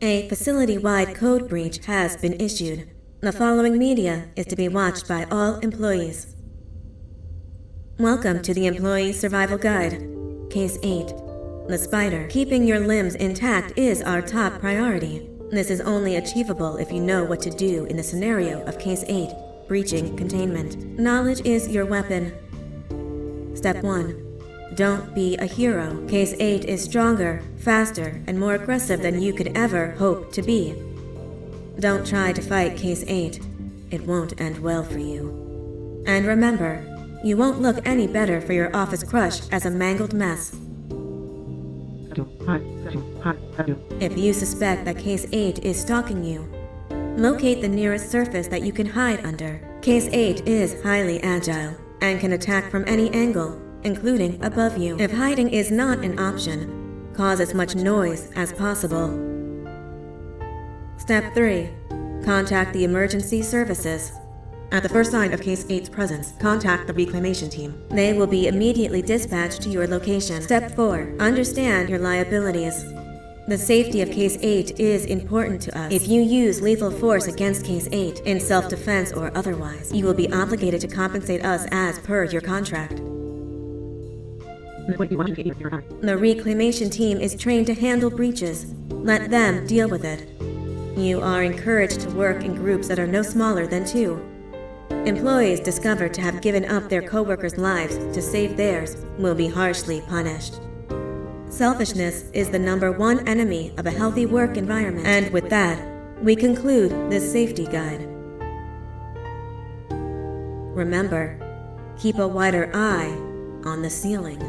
A facility-wide code breach has been issued. The following media is to be watched by all employees. Welcome to the Employee Survival Guide. Case 8. The spider. Keeping your limbs intact is our top priority. This is only achievable if you know what to do in the scenario of Case 8, breaching containment. Knowledge is your weapon. Step 1. Don't be a hero. Case 8 is stronger, faster, and more aggressive than you could ever hope to be. Don't try to fight Case 8. It won't end well for you. And remember, you won't look any better for your office crush as a mangled mess. If you suspect that Case 8 is stalking you, locate the nearest surface that you can hide under. Case 8 is highly agile and can attack from any angle, including above you. If hiding is not an option, cause as much noise as possible. Step 3. Contact the emergency services. At the first sign of Case 8's presence, contact the reclamation team. They will be immediately dispatched to your location. Step 4. Understand your liabilities. The safety of Case 8 is important to us. If you use lethal force against Case 8, in self-defense or otherwise, you will be obligated to compensate us as per your contract. The reclamation team is trained to handle breaches. Let them deal with it. You are encouraged to work in groups that are no smaller than 2. Employees discovered to have given up their co-workers' lives to save theirs will be harshly punished. Selfishness is the #1 enemy of a healthy work environment. And with that, we conclude this safety guide. Remember, keep a wider eye on the ceiling.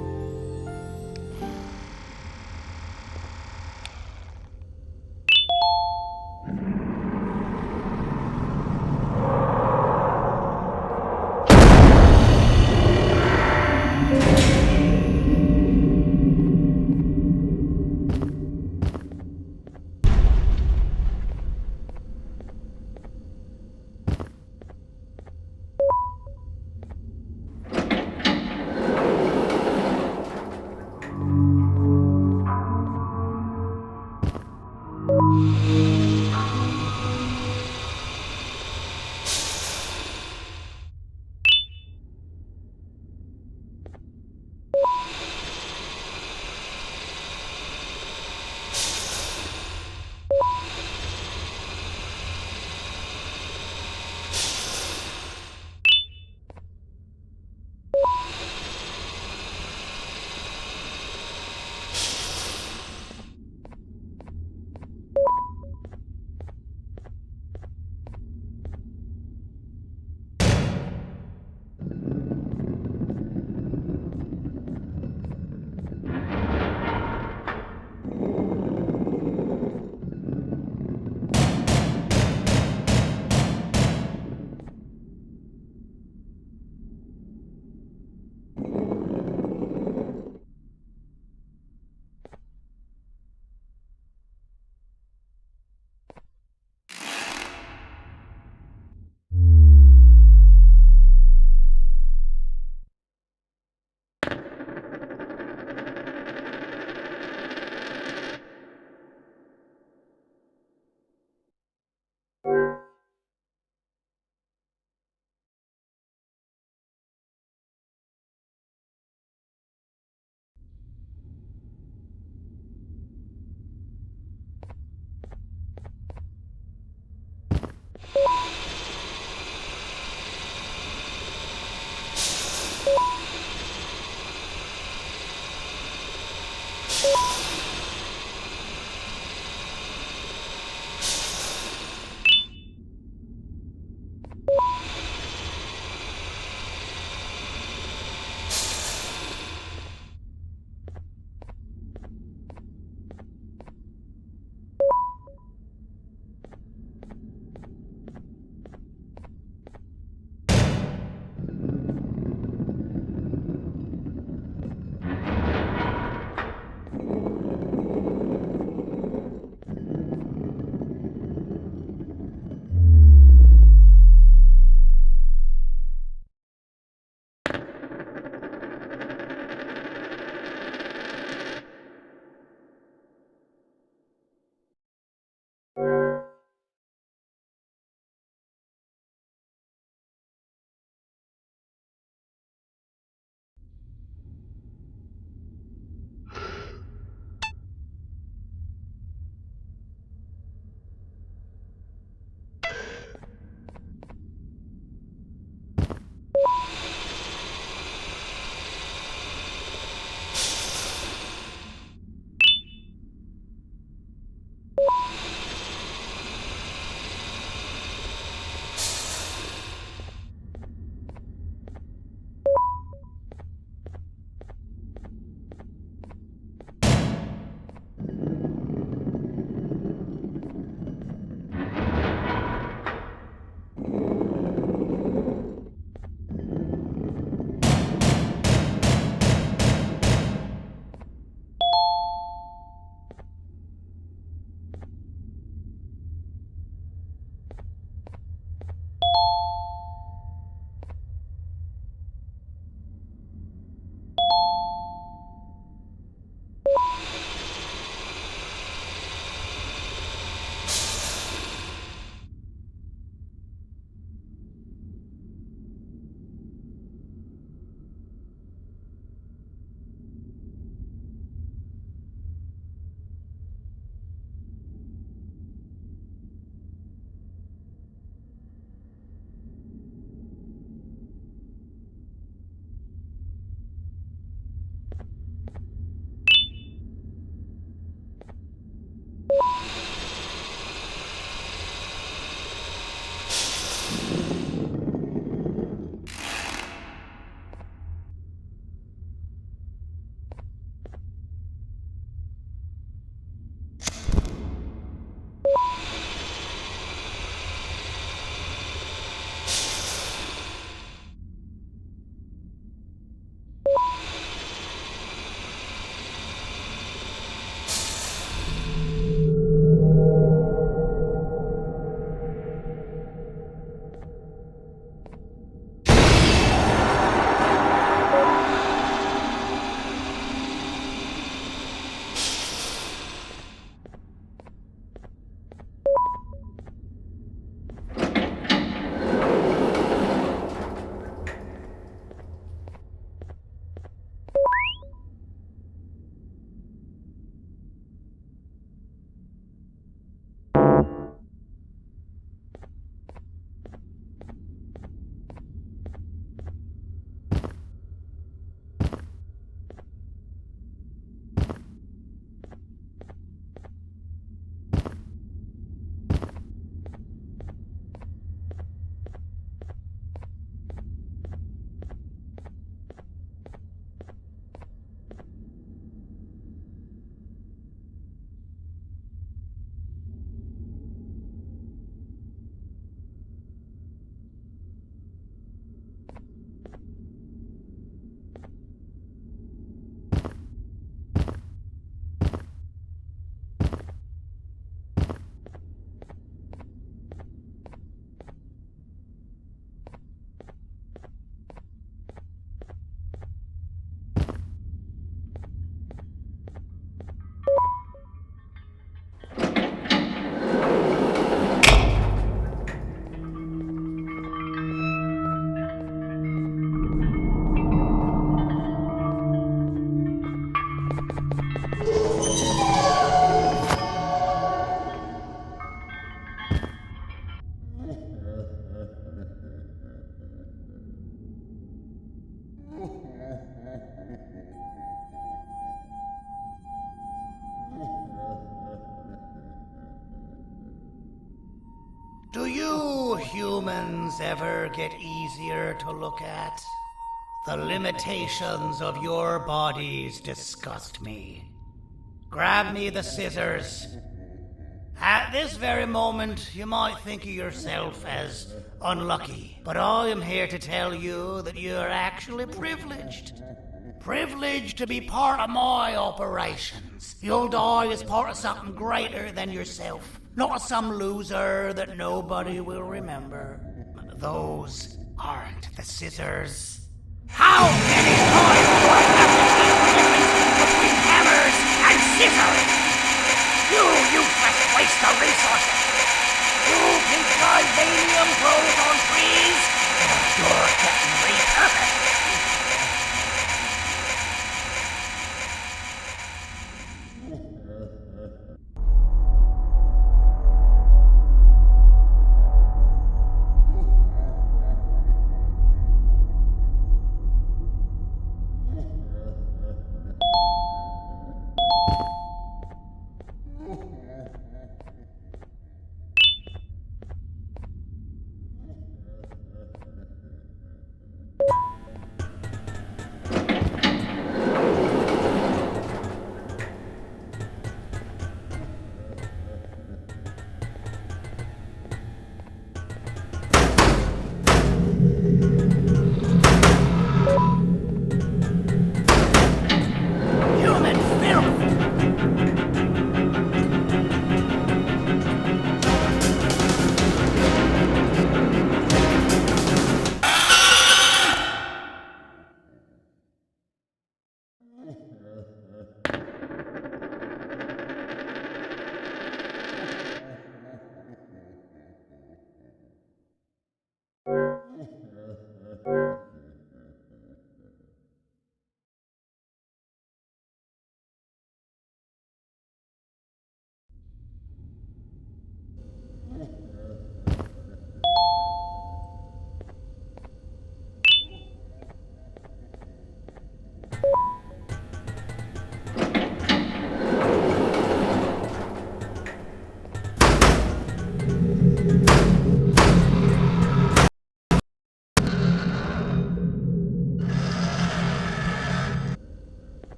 you humans ever get easier to look at? The limitations of your bodies disgust me. Grab me the scissors. At this very moment, you might think of yourself as unlucky, but I am here to tell you that you are actually privileged. Privileged to be part of my operations. You'll die as part of something greater than yourself, not as some loser that nobody will remember. Those aren't the scissors. How many times do I have to tell you the difference between hammers and scissors? You useless waste of resources! You think vibranium grows on trees? You're getting repurposed!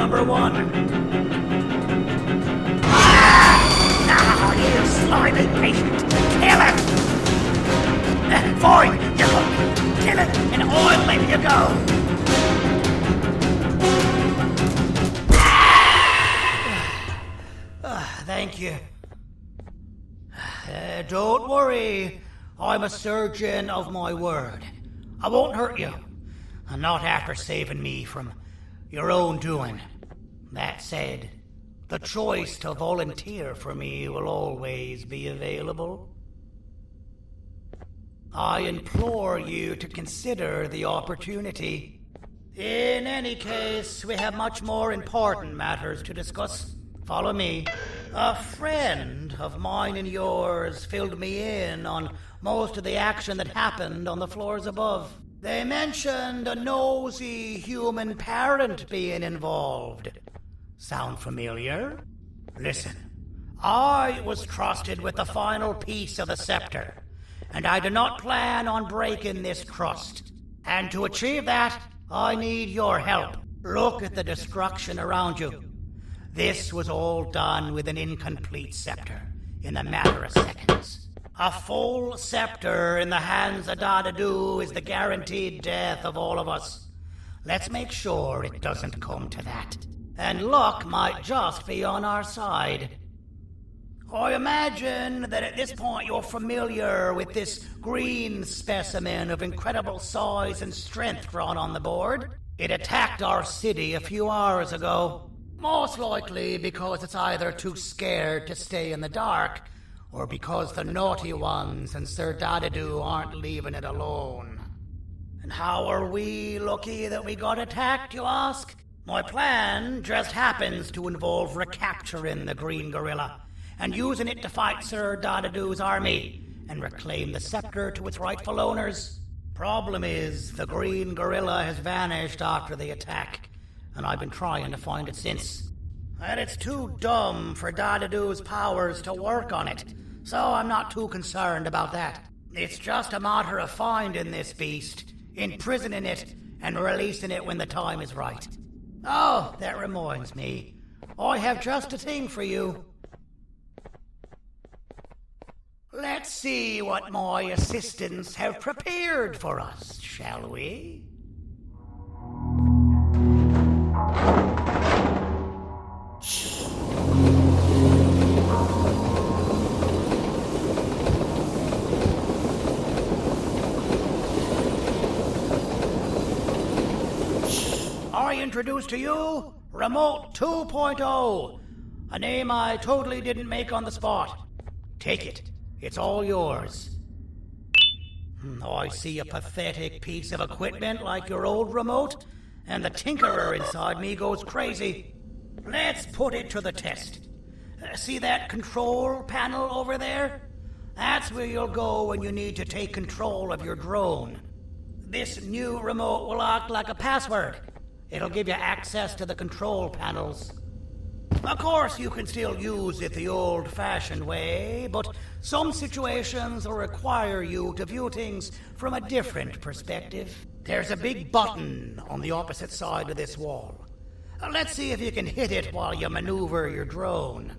number one. Ah, you slimy patient. Kill it! Fine, you go. Kill it, and I'll let you go. Thank you. Don't worry. I'm a surgeon of my word. I won't hurt you. And not after saving me from your own doing. That said, the choice to volunteer for me will always be available. I implore you to consider the opportunity. In any case, we have much more important matters to discuss. Follow me. A friend of mine and yours filled me in on most of the action that happened on the floors above. They mentioned a nosy human parent being involved. Sound familiar? Listen, I was trusted with the final piece of the scepter, and I do not plan on breaking this trust. And to achieve that, I need your help. Look at the destruction around you. This was all done with an incomplete scepter, in a matter of seconds. A full scepter in the hands of Dadadu is the guaranteed death of all of us. Let's make sure it doesn't come to that. And luck might just be on our side. I imagine that at this point you're familiar with this green specimen of incredible size and strength drawn on the board. It attacked our city a few hours ago. Most likely because it's either too scared to stay in the dark, or because the naughty ones and Sir Dadadu aren't leaving it alone. And how are we lucky that we got attacked, you ask? My plan just happens to involve recapturing the green gorilla and using it to fight Sir Dadadu's army and reclaim the scepter to its rightful owners. Problem is, the green gorilla has vanished after the attack, and I've been trying to find it since. And it's too dumb for Dadadu's powers to work on it, so I'm not too concerned about that. It's just a matter of finding this beast, imprisoning it, and releasing it when the time is right. Oh, that reminds me. I have just a thing for you. Let's see what my assistants have prepared for us, shall we? I introduce to you Remote 2.0, a name I totally didn't make on the spot. Take it. It's all yours. I see a pathetic piece of equipment like your old remote, and the tinkerer inside me goes crazy. Let's put it to the test. See that control panel over there? That's where you'll go when you need to take control of your drone. This new remote will act like a password. It'll give you access to the control panels. Of course, you can still use it the old-fashioned way, but some situations will require you to view things from a different perspective. There's a big button on the opposite side of this wall. Let's see if you can hit it while you maneuver your drone.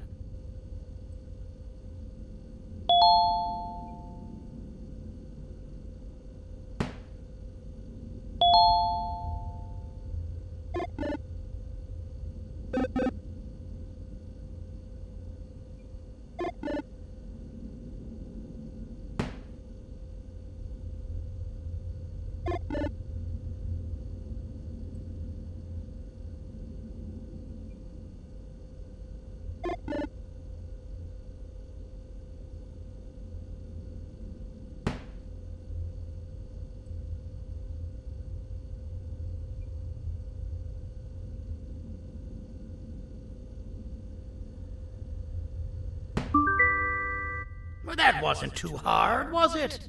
Well, that wasn't too hard, was it?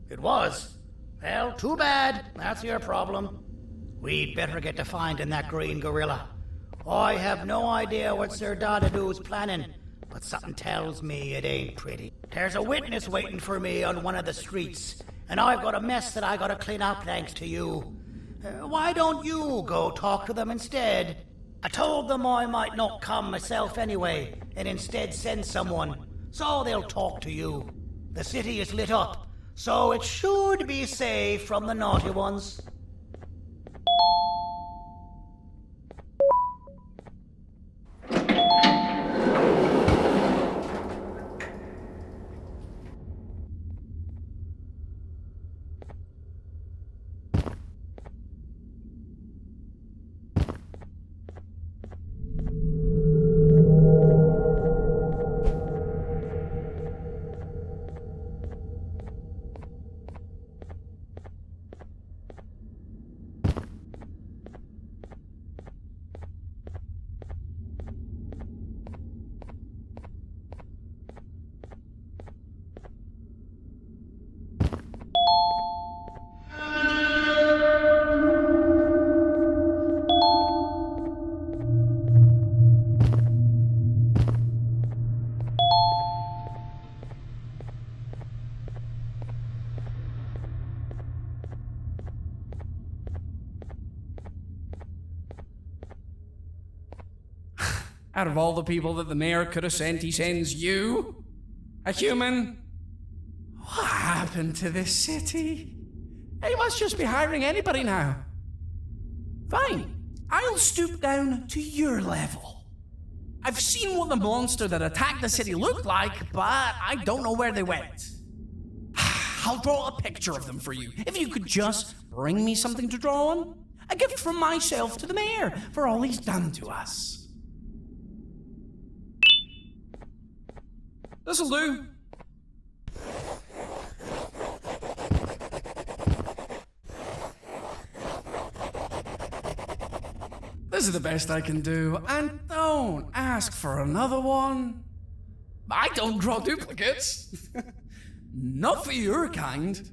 It was. Well, too bad. That's your problem. We'd better get to finding that green gorilla. I have no idea what Sir Dadadu's planning, but something tells me it ain't pretty. There's a witness waiting for me on one of the streets, and I've got a mess that I gotta clean up thanks to you. Why don't you go talk to them instead? I told them I might not come myself anyway, and instead send someone, so they'll talk to you. The city is lit up, so it should be safe from the naughty ones. Out of all the people that the mayor could have sent, he sends you? A human? What happened to this city? He must just be hiring anybody now. Fine, I'll stoop down to your level. I've seen what the monster that attacked the city looked like, but I don't know where they went. I'll draw a picture of them for you, if you could just bring me something to draw on. A gift from myself to the mayor for all he's done to us. This'll do. This is the best I can do, and don't ask for another one. I don't draw duplicates. Not for your kind.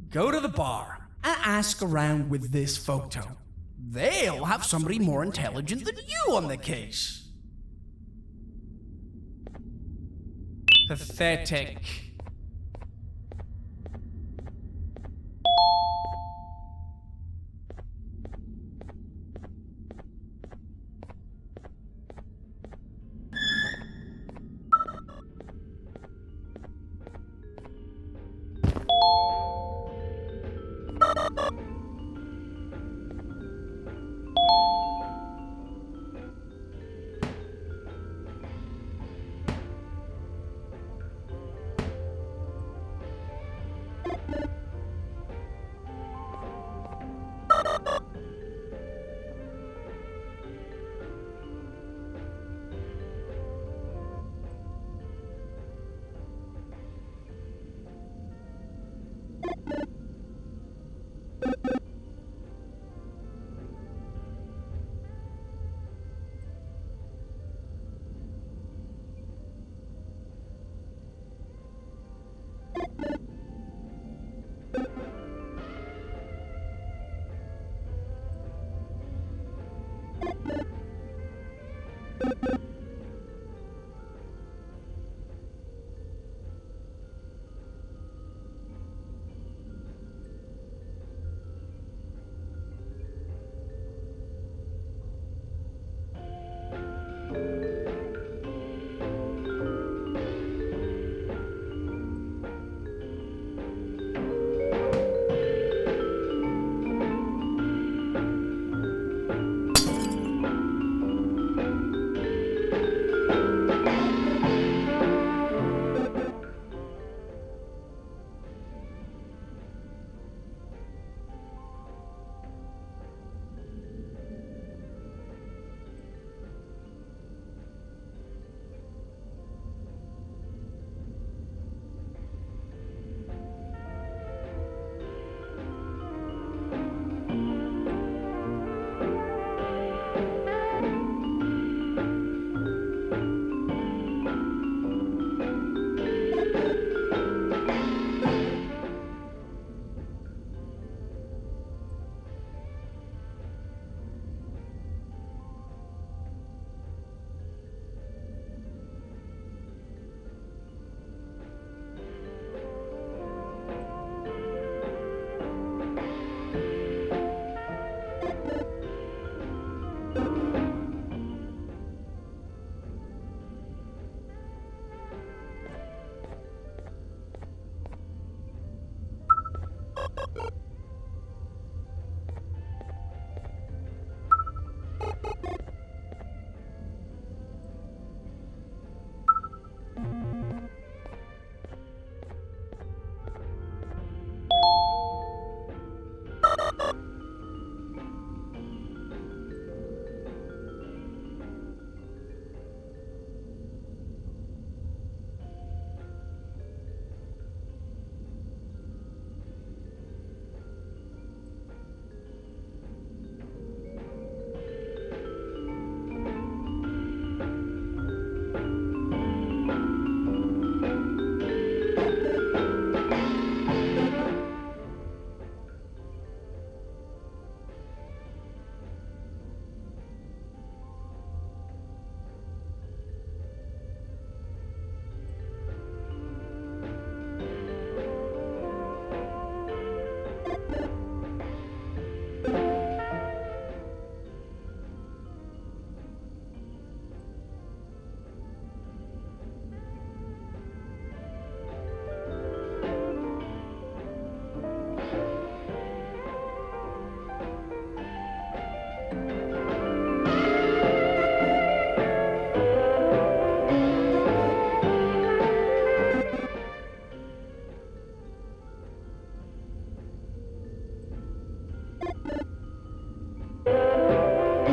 Go to the bar and ask around with this photo. They'll have somebody more intelligent than you on the case. Pathetic.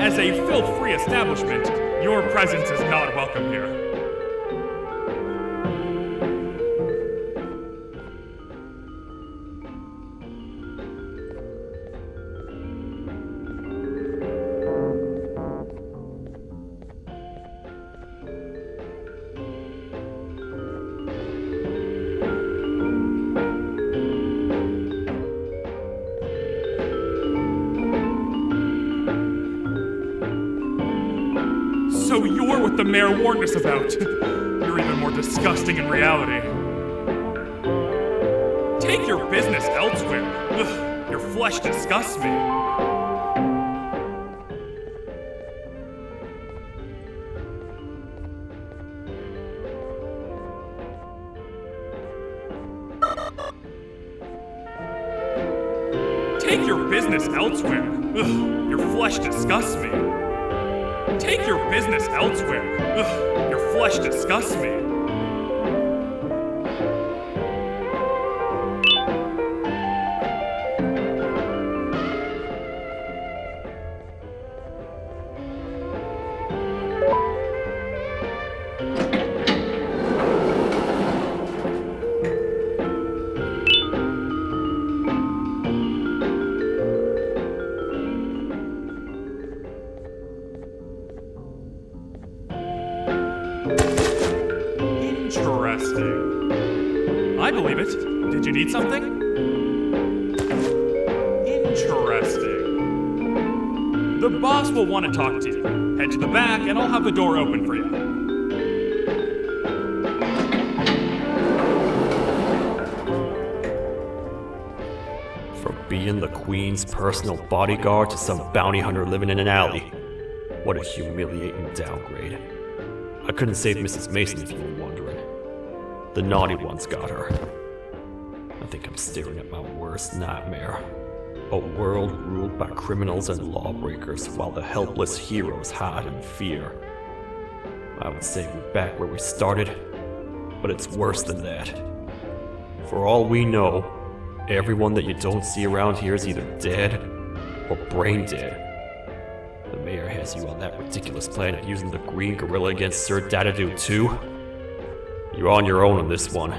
As a filth-free establishment, your presence is not welcome here. So you're what the mayor warned us about. You're even more disgusting in reality. Take your business elsewhere. Ugh, your flesh disgusts me. Take your business elsewhere. Ugh, your flesh disgusts me. Take your business elsewhere. Ugh, your flesh disgusts me. Interesting. I believe it. Did you need something? Interesting. The boss will want to talk to you. Head to the back and I'll have the door open for you. From being the Queen's personal bodyguard to some bounty hunter living in an alley. What a humiliating downgrade. I couldn't save Mrs. Mason if you were wondering. The naughty ones got her. I think I'm staring at my worst nightmare. A world ruled by criminals and lawbreakers while the helpless heroes hide in fear. I would say we're back where we started, but it's worse than that. For all we know, everyone that you don't see around here is either dead or brain dead. The mayor has you on that ridiculous plan of using the green gorilla against Sir Dadadoo too? You're on your own on this one.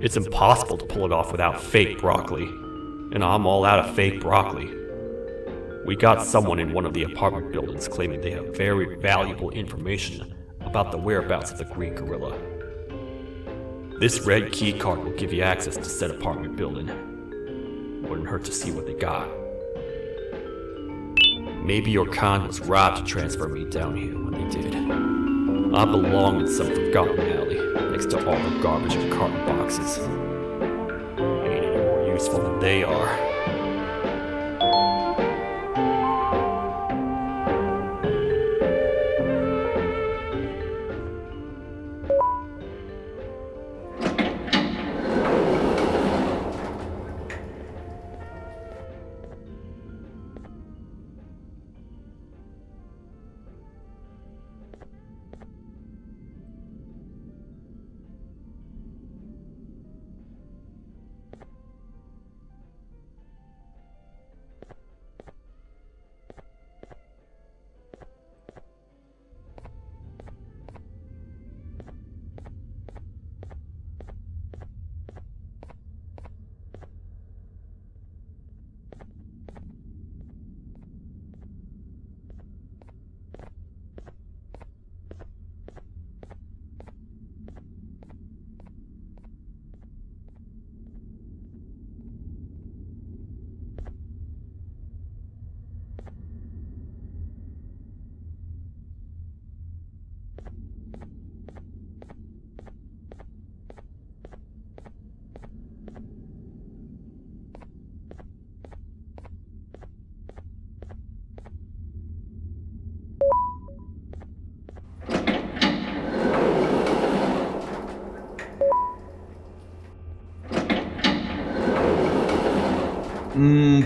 It's impossible to pull it off without fake broccoli. And I'm all out of fake broccoli. We got someone in one of the apartment buildings claiming they have very valuable information about the whereabouts of the green gorilla. This red key card will give you access to said apartment building. Wouldn't hurt to see what they got. Maybe your con was robbed to transfer me down here when they did. I belong in some forgotten alley, next to all the garbage and carton boxes. Ain't any more useful than they are.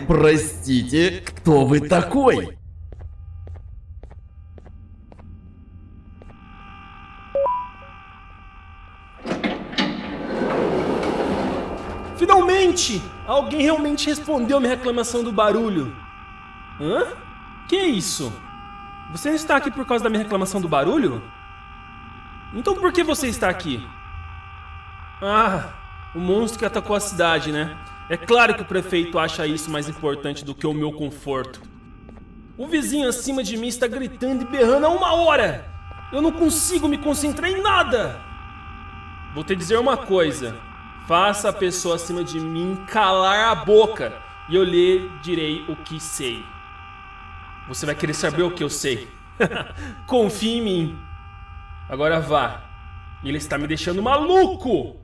Простите, кто вы такой? Finalmente! Alguém realmente respondeu minha reclamação do barulho. Hã? Que isso? Você está aqui por causa da minha reclamação do barulho? Então por que você está aqui? Ah, o monstro que atacou a cidade, né? É claro que o prefeito acha isso mais importante do que o meu conforto. O vizinho acima de mim está gritando e berrando há 1 hora. Eu não consigo me concentrar em nada. Vou te dizer uma coisa. Faça a pessoa acima de mim calar a boca e eu lhe direi o que sei. Você vai querer saber o que eu sei. Confie em mim. Agora vá. Ele está me deixando maluco.